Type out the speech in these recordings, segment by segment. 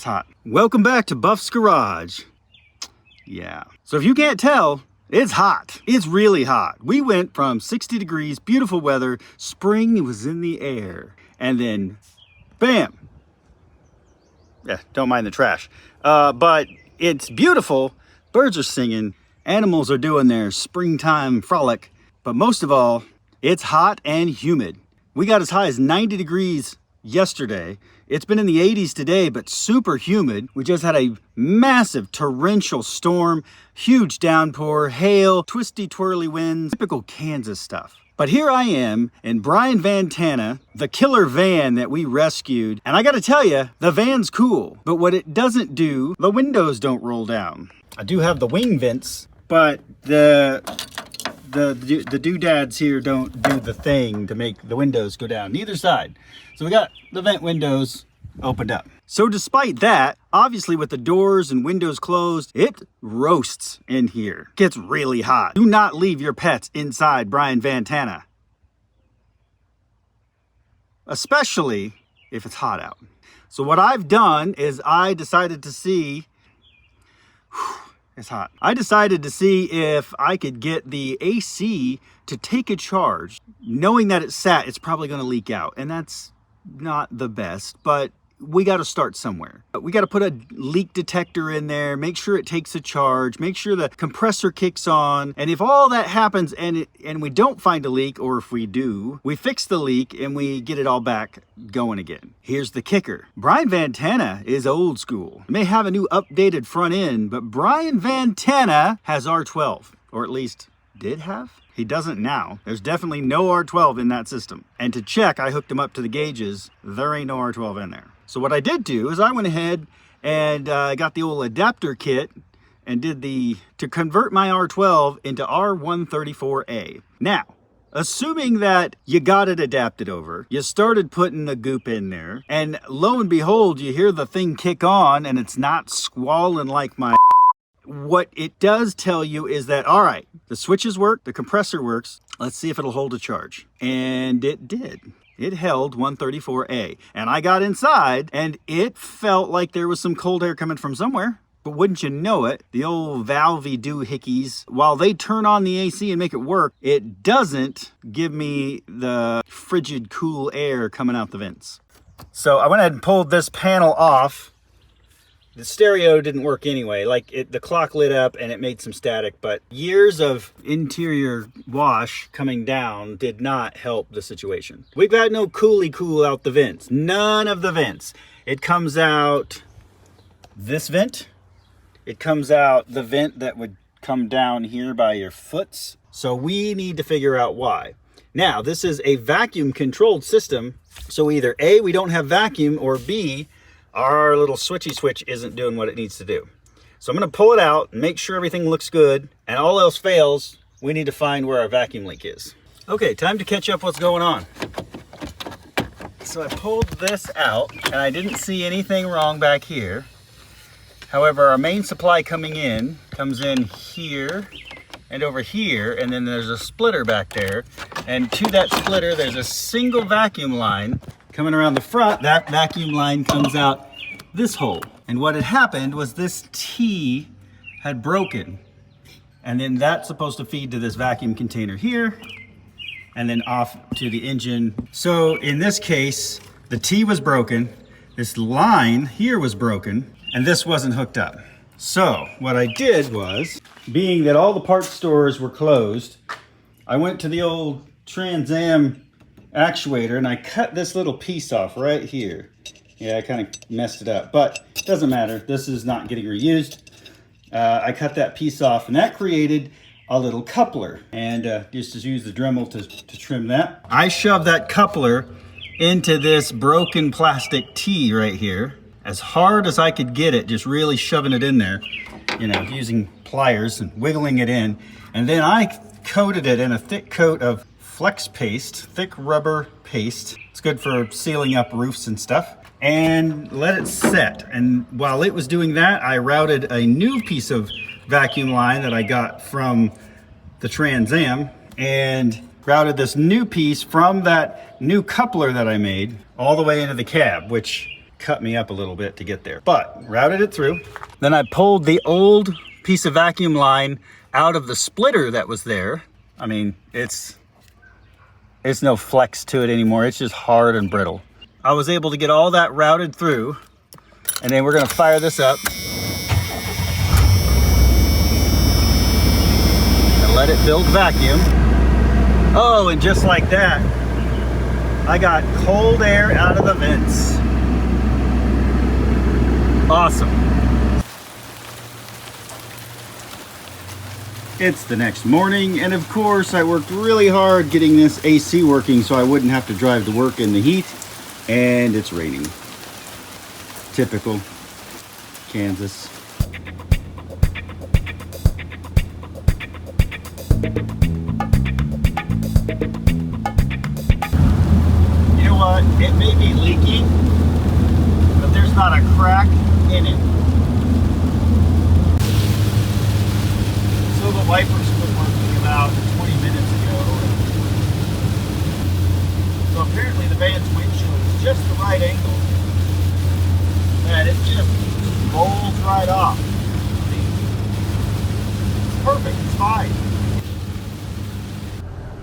It's hot. Welcome back to Buff's Garage. Yeah. So if you can't tell, it's hot. It's really hot. We went from 60 degrees, beautiful weather, spring was in the air, and then bam. Yeah, don't mind the trash. But it's beautiful. Birds are singing. Animals are doing their springtime frolic. But most of all, it's hot and humid. We got as high as 90 degrees yesterday. It's been in the 80s today, but super humid. We just had a massive torrential storm, huge downpour, hail, twisty twirly winds, typical Kansas stuff. But here I am in VANtana, the killer van that we rescued. And I gotta tell you, the van's cool, but what it doesn't do, the windows don't roll down. I do have the wing vents, but the doodads here don't do the thing to make the windows go down, neither side. So we got the vent windows opened up. So despite that, obviously with the doors and windows closed, it roasts in here. Gets really hot. Do not leave your pets inside VANtana. Especially if it's hot out. So what I've done is I decided to see, it's hot. I decided to see if I could get the AC to take a charge. Knowing that it's sat, it's probably gonna leak out. And that's not the best, but we got to start somewhere. We got to put a leak detector in there, make sure it takes a charge, make sure the compressor kicks on. And if all that happens and we don't find a leak, or if we do, we fix the leak and we get it all back going again. Here's the kicker. VANtana is old school. It may have a new updated front end, but VANtana has R12, or at least did have. He doesn't now. There's definitely no R12 in that system. And to check, I hooked him up to the gauges. There ain't no R12 in there. So what I did do is I went ahead and got the old adapter kit and did to convert my R12 into R134A. Now, assuming that you got it adapted over, you started putting the goop in there, and lo and behold, you hear the thing kick on and it's not squalling like my. What it does tell you is that, all right, the switches work, the compressor works. Let's see if it'll hold a charge. And it did. It held 134A. And I got inside and it felt like there was some cold air coming from somewhere. But wouldn't you know it, the old valvey doohickeys, while they turn on the AC and make it work, it doesn't give me the frigid cool air coming out the vents. So I went ahead and pulled this panel off. The stereo didn't work anyway. The clock lit up and it made some static, but years of interior wash coming down did not help the situation. We've got no coolie cool out the vents. None of the vents. It comes out this vent. It comes out the vent that would come down here by your foots. So we need to figure out why. Now, this is a vacuum controlled system. So either A, we don't have vacuum, or B, our little switchy switch isn't doing what it needs to do. So I'm going to pull it out and make sure everything looks good, and all else fails, we need to find where our vacuum leak is. Okay, time to catch up what's going on. So I pulled this out and I didn't see anything wrong back here. However, our main supply comes in here and over here, and then there's a splitter back there, and to that splitter there's a single vacuum line coming around the front. That vacuum line comes out this hole. And what had happened was this T had broken. And then that's supposed to feed to this vacuum container here and then off to the engine. So in this case, the T was broken, this line here was broken, and this wasn't hooked up. So what I did was, being that all the parts stores were closed, I went to the old Trans Am actuator and I cut this little piece off right here. Yeah, I kind of messed it up, but it doesn't matter. This is not getting reused. I cut that piece off and that created a little coupler, and just to use the Dremel to trim that. I shoved that coupler into this broken plastic T right here as hard as I could get it, just really shoving it in there, using pliers and wiggling it in. And then I coated it in a thick coat of flex paste, thick rubber paste. It's good for sealing up roofs and stuff. And let it set. And while it was doing that, I routed a new piece of vacuum line that I got from the Trans Am and routed this new piece from that new coupler that I made all the way into the cab, which cut me up a little bit to get there, but routed it through. Then I pulled the old piece of vacuum line out of the splitter that was there. I mean, it's no flex to it anymore. It's just hard and brittle. I was able to get all that routed through, and then we're gonna fire this up and let it build vacuum. Oh, and just like that, I got cold air out of the vents. Awesome. It's the next morning, and of course I worked really hard getting this AC working so I wouldn't have to drive to work in the heat, and it's raining. Typical Kansas. You know what? It may be leaking, but there's not a crack in it. So the wipers quit working about 20 minutes ago. So apparently the van's windshield is just the right angle that it just rolls right off. It's perfect, it's fine.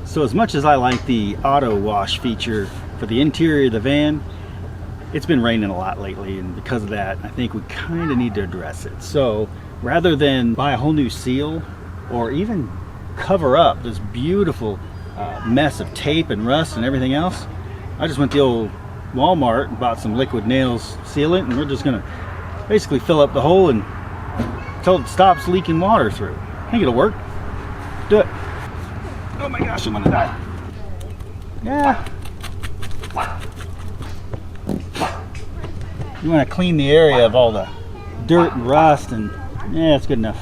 So as much as I like the auto wash feature for the interior of the van, it's been raining a lot lately, and because of that, I think we kind of need to address it. So rather than buy a whole new seal or even cover up this beautiful mess of tape and rust and everything else, I just went to the old Walmart and bought some liquid nails sealant, and we're just gonna basically fill up the hole and until it stops leaking water through. I think it'll work. Do it. Oh my gosh, I'm gonna die. Yeah. You want to clean the area of all the dirt and rust, and yeah, it's good enough.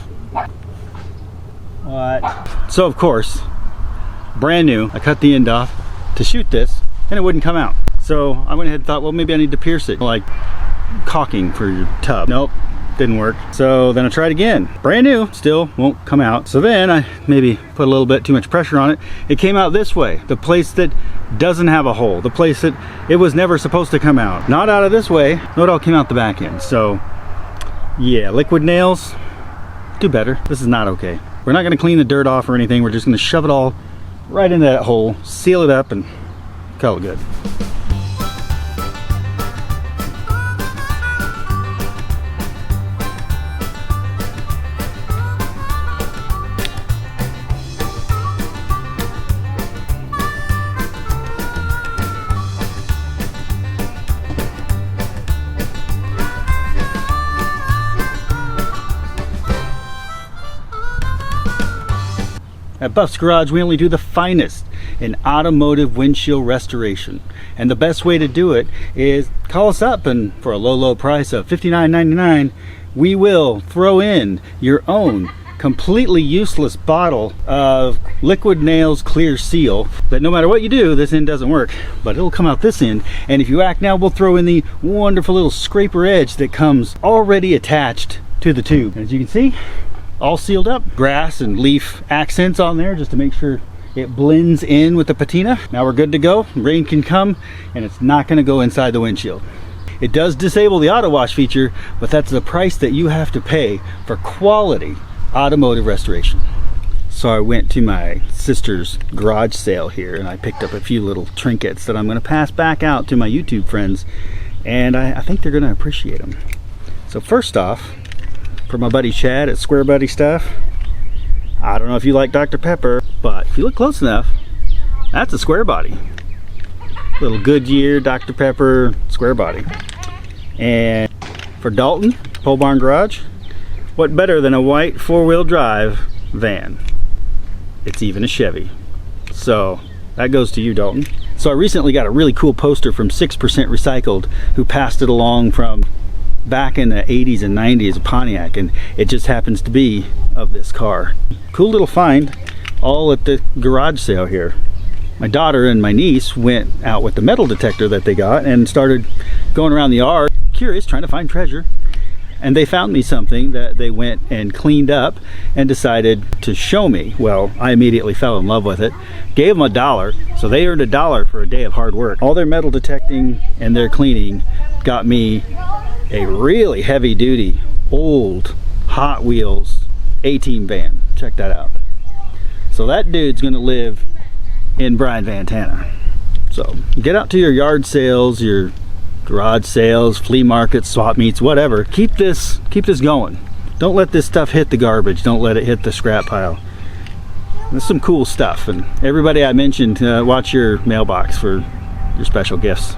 What? So of course, brand new, I cut the end off to shoot this, and it wouldn't come out. So I went ahead and thought, well, maybe I need to pierce it, like caulking for your tub. Nope, didn't work. So then I tried again. Brand new, still won't come out. So then I maybe put a little bit too much pressure on it. It came out this way, the place that doesn't have a hole, the place that it was never supposed to come out. Not out of this way, no, it all came out the back end. So yeah, liquid nails, do better. This is not okay. We're not gonna clean the dirt off or anything. We're just gonna shove it all right into that hole, seal it up, and call it good. At Buff's Garage, we only do the finest in automotive windshield restoration. And the best way to do it is call us up, and for a low price of $59.99, we will throw in your own completely useless bottle of Liquid Nails Clear Seal that no matter what you do, this end doesn't work, but it'll come out this end. And if you act now, we'll throw in the wonderful little scraper edge that comes already attached to the tube. As you can see, all sealed up. Grass and leaf accents on there just to make sure it blends in with the patina. Now we're good to go. Rain can come and it's not going to go inside the windshield. It does disable the auto wash feature, but that's the price that you have to pay for quality automotive restoration. So I went to my sister's garage sale here and I picked up a few little trinkets that I'm going to pass back out to my YouTube friends, and I think they're going to appreciate them. So first off, for my buddy Chad at Square Buddy Stuff, I don't know if you like Dr. Pepper, but if you look close enough, that's a square body. Little Goodyear Dr. Pepper square body. And for Dalton, Pole Barn Garage, what better than a white four-wheel drive van? It's even a Chevy. So that goes to you, Dalton. So I recently got a really cool poster from 6% Recycled, who passed it along from back in the 80s and 90s, a Pontiac, and it just happens to be of this car. Cool little find, all at the garage sale here. My daughter and my niece went out with the metal detector that they got and started going around the yard, curious, trying to find treasure. and they found me something that they went and cleaned up and decided to show me. Well, I immediately fell in love with it, gave them $1, so they earned $1 for a day of hard work. All their metal detecting and their cleaning got me a really heavy duty old Hot Wheels A-Team van. Check that out. So that dude's gonna live in VANtana. So get out to your yard sales, your garage sales, flea markets, swap meets, whatever. Keep this going. Don't let this stuff hit the garbage. Don't let it hit the scrap pile. There's some cool stuff, and everybody I mentioned, watch your mailbox for your special gifts.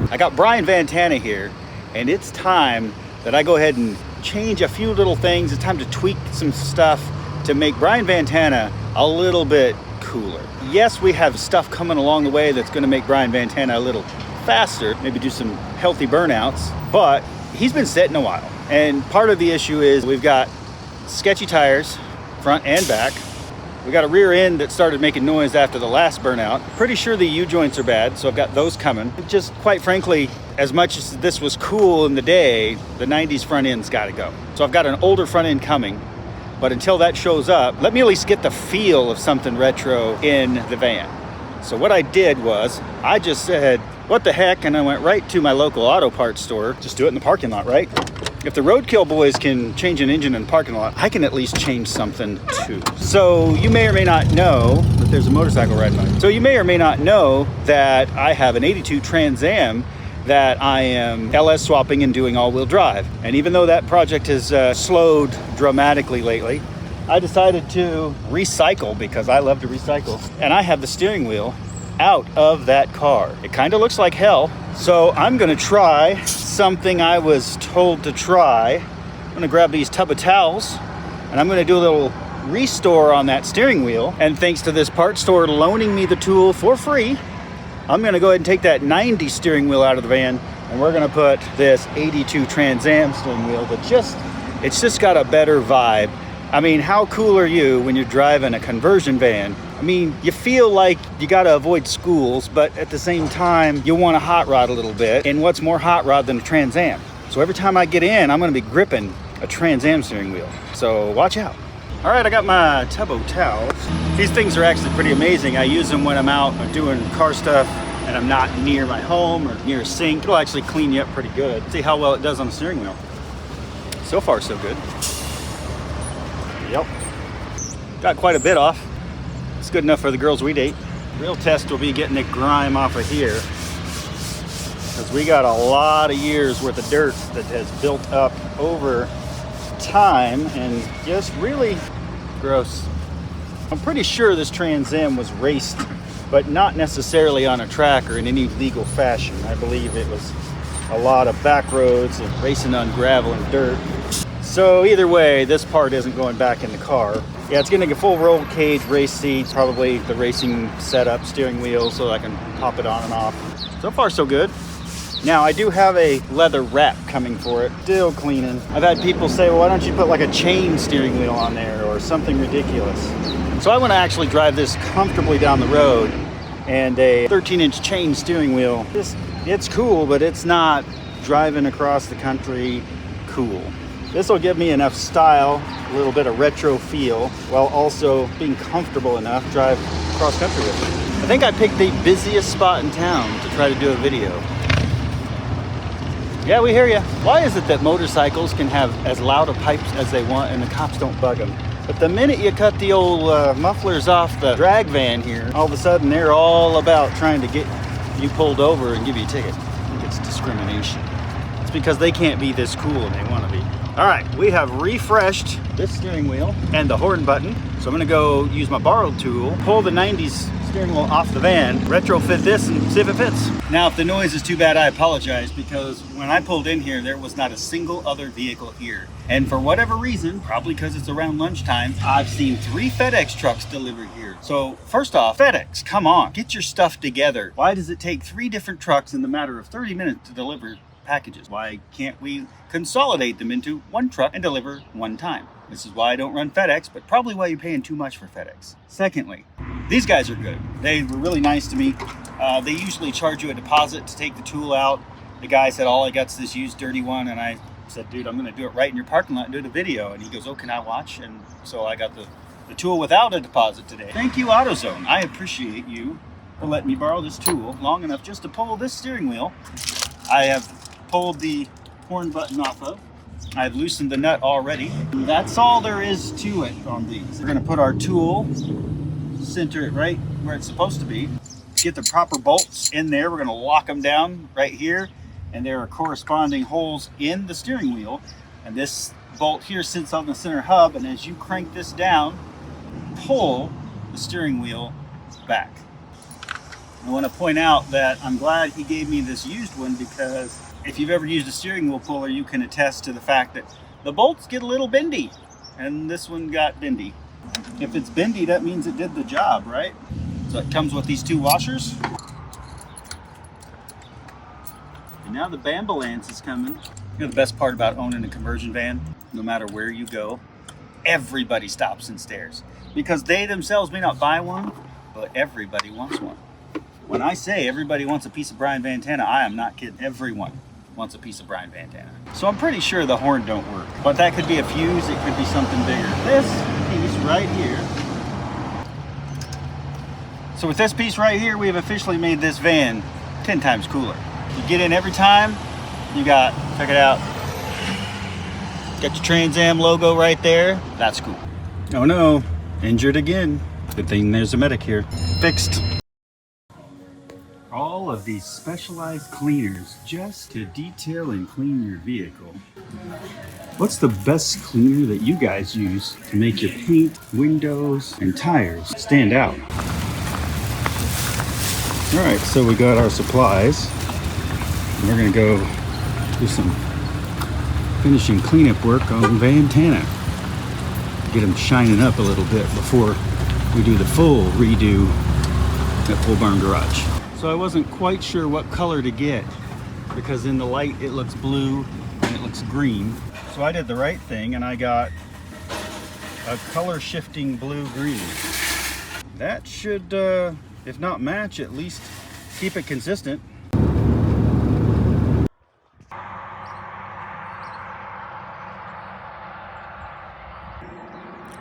I got VANtana here, and it's time that I go ahead and change a few little things. It's time to tweak some stuff to make VANtana a little bit cooler. Yes, we have stuff coming along the way that's going to make VANtana a little faster, maybe do some healthy burnouts, but he's been sitting a while. And part of the issue is we've got sketchy tires, front and back. We got a rear end that started making noise after the last burnout. Pretty sure the U-joints are bad, so I've got those coming. Just quite frankly, as much as this was cool in the day, the 90s front end's gotta go. So I've got an older front end coming, but until that shows up, let me at least get the feel of something retro in the van. So what I did was, I just said, what the heck, and I went right to my local auto parts store. Just do it in the parking lot, right? If the Roadkill boys can change an engine in the parking lot, I can at least change something too. So you may or may not know that there's a motorcycle riding by. So you may or may not know that I have an 82 Trans Am that I am LS swapping and doing all-wheel drive. And even though that project has slowed dramatically lately, I decided to recycle because I love to recycle. And I have the steering wheel out of that car. It kind of looks like hell. So I'm gonna try something I was told to try. I'm gonna grab these tub of towels and I'm gonna do a little restore on that steering wheel. And thanks to this part store loaning me the tool for free, I'm gonna go ahead and take that 90 steering wheel out of the van and we're gonna put this 82 Trans Am steering wheel that it's just got a better vibe. I mean, how cool are you when you're driving a conversion van? I mean, you feel like you gotta avoid schools, but at the same time, you wanna hot rod a little bit. And what's more hot rod than a Trans Am? So every time I get in, I'm gonna be gripping a Trans Am steering wheel. So watch out. All right, I got my tub of towels. These things are actually pretty amazing. I use them when I'm out doing car stuff and I'm not near my home or near a sink. It'll actually clean you up pretty good. See how well it does on the steering wheel. So far, so good. Yep. Got quite a bit off. It's good enough for the girls we date. Real test will be getting the grime off of here, because we got a lot of years worth of dirt that has built up over time and just really gross. I'm pretty sure this Trans Am was raced, but not necessarily on a track or in any legal fashion. I believe it was a lot of back roads and racing on gravel and dirt. So either way, this part isn't going back in the car. Yeah, it's getting a full roll cage, race seats, probably the racing setup, steering wheel, so I can pop it on and off. So far, so good. Now, I do have a leather wrap coming for it, still cleaning. I've had people say, well, why don't you put like a chain steering wheel on there or something ridiculous? So I want to actually drive this comfortably down the road, and a 13-inch chain steering wheel, it's cool, but it's not driving across the country cool. This will give me enough style, a little bit of retro feel, while also being comfortable enough to drive cross country with it. I think I picked the busiest spot in town to try to do a video. Yeah, we hear you. Why is it that motorcycles can have as loud a pipes as they want and the cops don't bug them? But the minute you cut the old mufflers off the drag van here, all of a sudden they're all about trying to get you pulled over and give you a ticket. I think it's discrimination. It's because they can't be this cool and they want to be. All right, we have refreshed this steering wheel and the horn button. So I'm gonna go use my borrowed tool, pull the 90s steering wheel off the van, retrofit this and see if it fits. Now, if the noise is too bad, I apologize, because when I pulled in here, there was not a single other vehicle here. And for whatever reason, probably because it's around lunchtime, I've seen 3 FedEx trucks delivered here. So first off, FedEx, come on, get your stuff together. Why does it take 3 different trucks in the matter of 30 minutes to deliver packages? Why can't we consolidate them into 1 truck and deliver 1 time? This is why I don't run FedEx, but probably why you're paying too much for FedEx. Secondly, these guys are good. They were really nice to me. They usually charge you a deposit to take the tool out. The guy said, all I got's this used dirty one, and I said, dude, I'm gonna do it right in your parking lot and do the video. And he goes, oh, can I watch? And so I got the tool without a deposit today. Thank you, AutoZone. I appreciate you for letting me borrow this tool long enough just to pull this steering wheel. I have pulled the horn button off of. I've loosened the nut already. That's all there is to it on these. We're gonna put our tool, center it right where it's supposed to be, get the proper bolts in there. We're gonna lock them down right here, and there are corresponding holes in the steering wheel. And this bolt here sits on the center hub, and as you crank this down, pull the steering wheel back. I want to point out that I'm glad he gave me this used one, because if you've ever used a steering wheel puller, you can attest to the fact that the bolts get a little bendy, and this one got bendy. If it's bendy, that means it did the job, right? So it comes with these 2 washers. And now the Bambalance is coming. You know the best part about owning a conversion van? No matter where you go, everybody stops and stares. Because they themselves may not buy one, but everybody wants one. When I say everybody wants a piece of VANtana, I am not kidding. Everyone wants a piece of VANtana. So I'm pretty sure the horn don't work. But that could be a fuse, it could be something bigger. This piece right here. So with this piece right here, we have officially made this van 10 times cooler. You get in every time, you got, check it out, got your Trans Am logo right there. That's cool. Oh no, injured again. Good thing there's a medic here. Fixed. All of these specialized cleaners just to detail and clean your vehicle. What's the best cleaner that you guys use to make your paint, windows, and tires stand out? All right, so we got our supplies. We're gonna go do some finishing cleanup work on VANtana. Get them shining up a little bit before we do the full redo at Pole Barn Garage. So I wasn't quite sure what color to get, because in the light it looks blue and it looks green. So I did the right thing and I got a color shifting blue-green. That should, if not match, at least keep it consistent.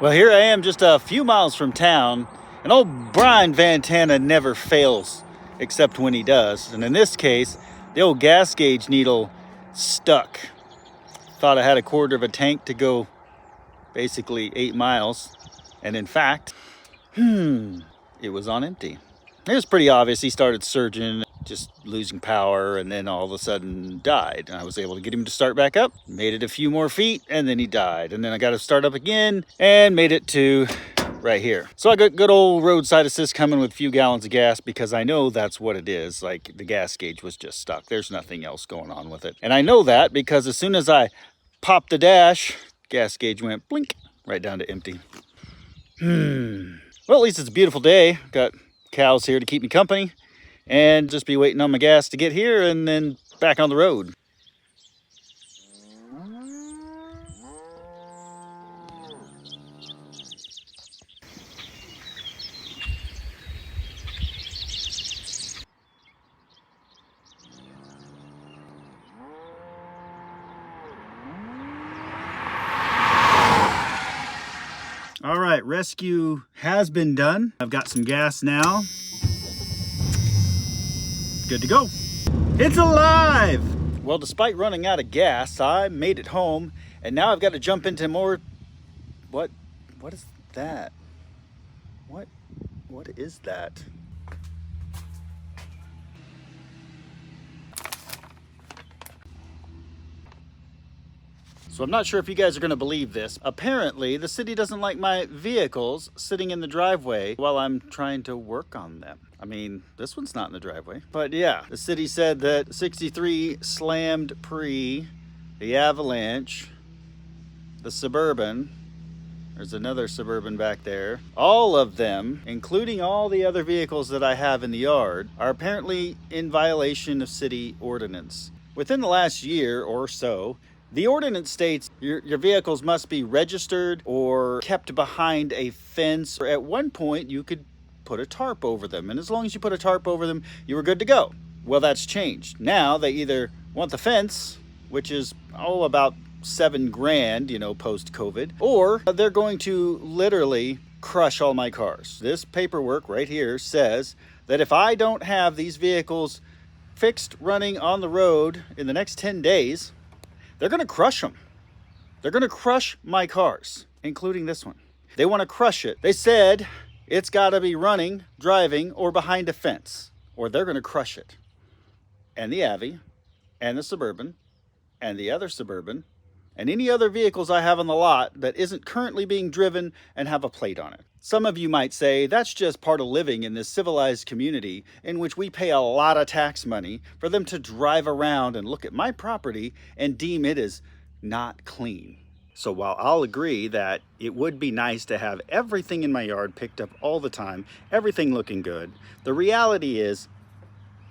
Well, here I am just a few miles from town, and old Brian VANtana never fails, except when he does. And in this case, the old gas gauge needle stuck. Thought I had a quarter of a tank to go basically 8 miles. And in fact, it was on empty. It was pretty obvious. He started surging, just losing power, and then all of a sudden died. And I was able to get him to start back up, made it a few more feet, and then he died. And then I got to start up again and made it to right here. So I got good old roadside assist coming with a few gallons of gas, because I know that's what it is. Like, the gas gauge was just stuck. There's nothing else going on with it. And I know that because as soon as I popped the dash, gas gauge went blink right down to empty. Well, at least it's a beautiful day. Got cows here to keep me company, and just be waiting on my gas to get here and then back on the road. All right, rescue has been done. I've got some gas now. Good to go. It's alive! Well, despite running out of gas, I made it home, and now I've got to jump into more... What is that? What is that? So I'm not sure if you guys are going to believe this. Apparently, the city doesn't like my vehicles sitting in the driveway while I'm trying to work on them. I mean, this one's not in the driveway. But yeah, the city said that 63 slammed pre, the Avalanche, the Suburban, there's another Suburban back there. All of them, including all the other vehicles that I have in the yard, are apparently in violation of city ordinance. Within the last year or so, the ordinance states your vehicles must be registered or kept behind a fence. At one point, you could put a tarp over them, and as long as you put a tarp over them, you were good to go. Well, that's changed. Now they either want the fence, which is about $7,000, you know, post-COVID, or they're going to literally crush all my cars. This paperwork right here says that if I don't have these vehicles fixed running on the road in the next 10 days, they're going to crush them. They're going to crush my cars, including this one. They want to crush it. They said it's got to be running, driving, or behind a fence, or they're going to crush it. And the Avi, and the Suburban, and the other Suburban, and any other vehicles I have on the lot that isn't currently being driven and have a plate on it. Some of you might say that's just part of living in this civilized community in which we pay a lot of tax money for them to drive around and look at my property and deem it as not clean. So while I'll agree that it would be nice to have everything in my yard picked up all the time, everything looking good, the reality is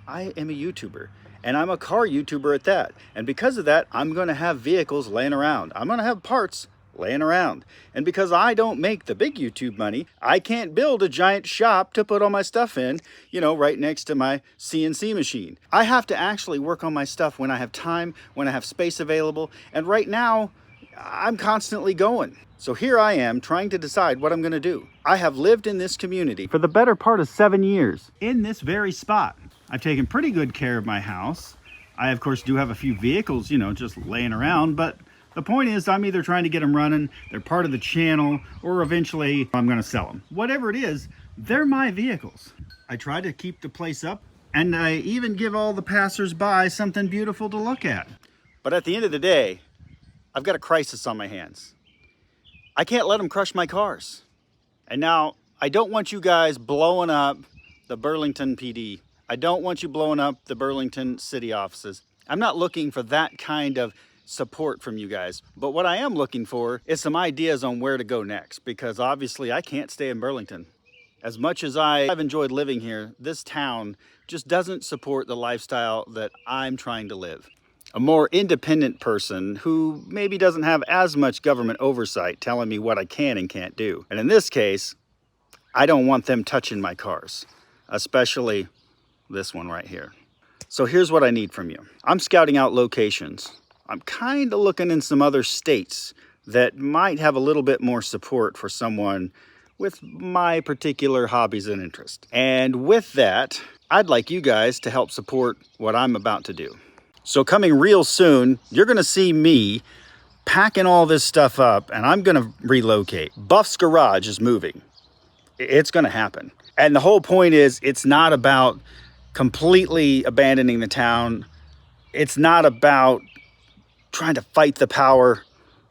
I am a YouTuber. And I'm a car YouTuber at that. And because of that, I'm going to have vehicles laying around. I'm going to have parts laying around. And because I don't make the big YouTube money, I can't build a giant shop to put all my stuff in, you know, right next to my CNC machine. I have to actually work on my stuff when I have time, when I have space available. And right now, I'm constantly going. So here I am trying to decide what I'm going to do. I have lived in this community for the better part of 7 years in this very spot. I've taken pretty good care of my house. I, of course, do have a few vehicles, you know, just laying around, but the point is I'm either trying to get them running, they're part of the channel, or eventually I'm going to sell them. Whatever it is, they're my vehicles. I try to keep the place up, and I even give all the passers-by something beautiful to look at. But at the end of the day, I've got a crisis on my hands. I can't let them crush my cars. And now, I don't want you guys blowing up the Burlington PD. I don't want you blowing up the Burlington city offices. I'm not looking for that kind of support from you guys. But what I am looking for is some ideas on where to go next, because obviously I can't stay in Burlington. As much as I've enjoyed living here, this town just doesn't support the lifestyle that I'm trying to live. A more independent person who maybe doesn't have as much government oversight telling me what I can and can't do. And in this case, I don't want them touching my cars, especially this one right here. So here's what I need from you. I'm scouting out locations. I'm kind of looking in some other states that might have a little bit more support for someone with my particular hobbies and interests. And with that, I'd like you guys to help support what I'm about to do. So coming real soon, you're gonna see me packing all this stuff up, and I'm gonna relocate. Buff's garage is moving. It's gonna happen. And the whole point is, it's not about completely abandoning the town. It's not about trying to fight the power.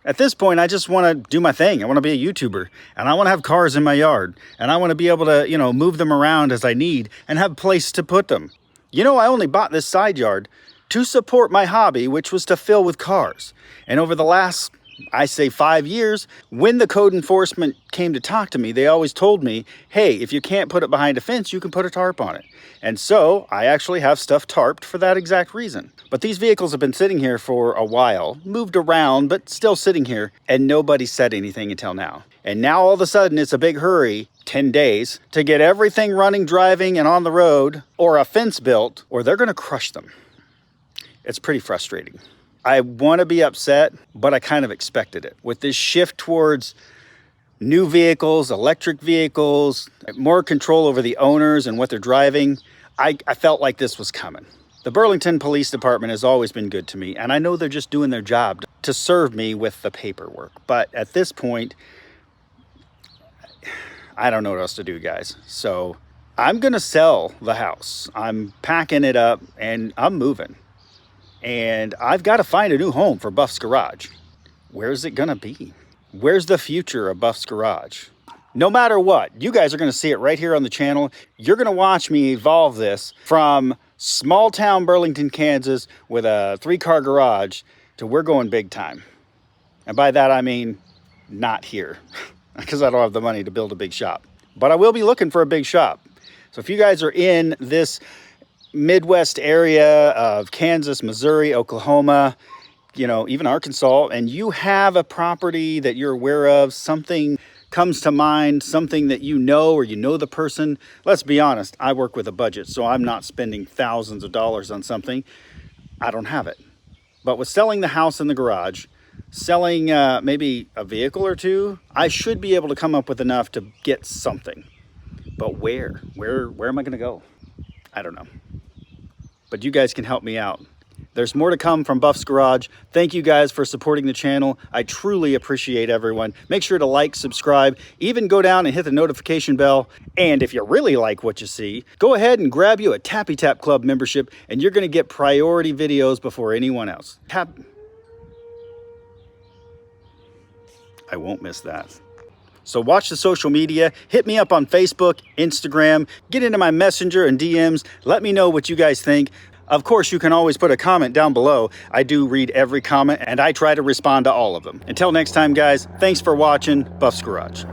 At this point, I just want to do my thing. I want to be a YouTuber, and I want to have cars in my yard, and I want to be able to, you know, move them around as I need and have a place to put them. You know, I only bought this side yard to support my hobby, which was to fill with cars. And over the last, I say 5 years, when the code enforcement came to talk to me, they always told me, hey, if you can't put it behind a fence, you can put a tarp on it. And so I actually have stuff tarped for that exact reason. But these vehicles have been sitting here for a while, moved around, but still sitting here, and nobody said anything until now. And now all of a sudden it's a big hurry, 10 days, to get everything running, driving, and on the road, or a fence built, or they're gonna crush them. It's pretty frustrating. I want to be upset, but I kind of expected it. With this shift towards new vehicles, electric vehicles, more control over the owners and what they're driving, I felt like this was coming. The Burlington Police Department has always been good to me, and I know they're just doing their job to serve me with the paperwork. But at this point, I don't know what else to do, guys. So I'm gonna sell the house. I'm packing it up and I'm moving. And I've got to find a new home for Buff's garage. where's it gonna be? Where's the future of Buff's Garage? No matter what, you guys are gonna see it right here on the channel. You're gonna watch me evolve this from small town Burlington, Kansas with a 3-car garage to we're going big time. And by that I mean not here, because I don't have the money to build a big shop. But I will be looking for a big shop. So if you guys are in this Midwest area of Kansas, Missouri, Oklahoma, you know, even Arkansas, and you have a property that you're aware of, something comes to mind, something that you know, or you know the person. Let's be honest, I work with a budget, so I'm not spending thousands of dollars on something. I don't have it. But with selling the house and the garage, selling maybe a vehicle or two, I should be able to come up with enough to get something. But where am I gonna go? I don't know. But you guys can help me out. There's more to come from Buff's Garage. Thank you guys for supporting the channel. I truly appreciate everyone. Make sure to like, subscribe, even go down and hit the notification bell. And if you really like what you see, go ahead and grab you a Tappy Tap Club membership and you're gonna get priority videos before anyone else. I won't miss that. So watch the social media, hit me up on Facebook, Instagram, get into my Messenger and DMs. Let me know what you guys think. Of course, you can always put a comment down below. I do read every comment and I try to respond to all of them. Until next time, guys, thanks for watching Buff's Garage.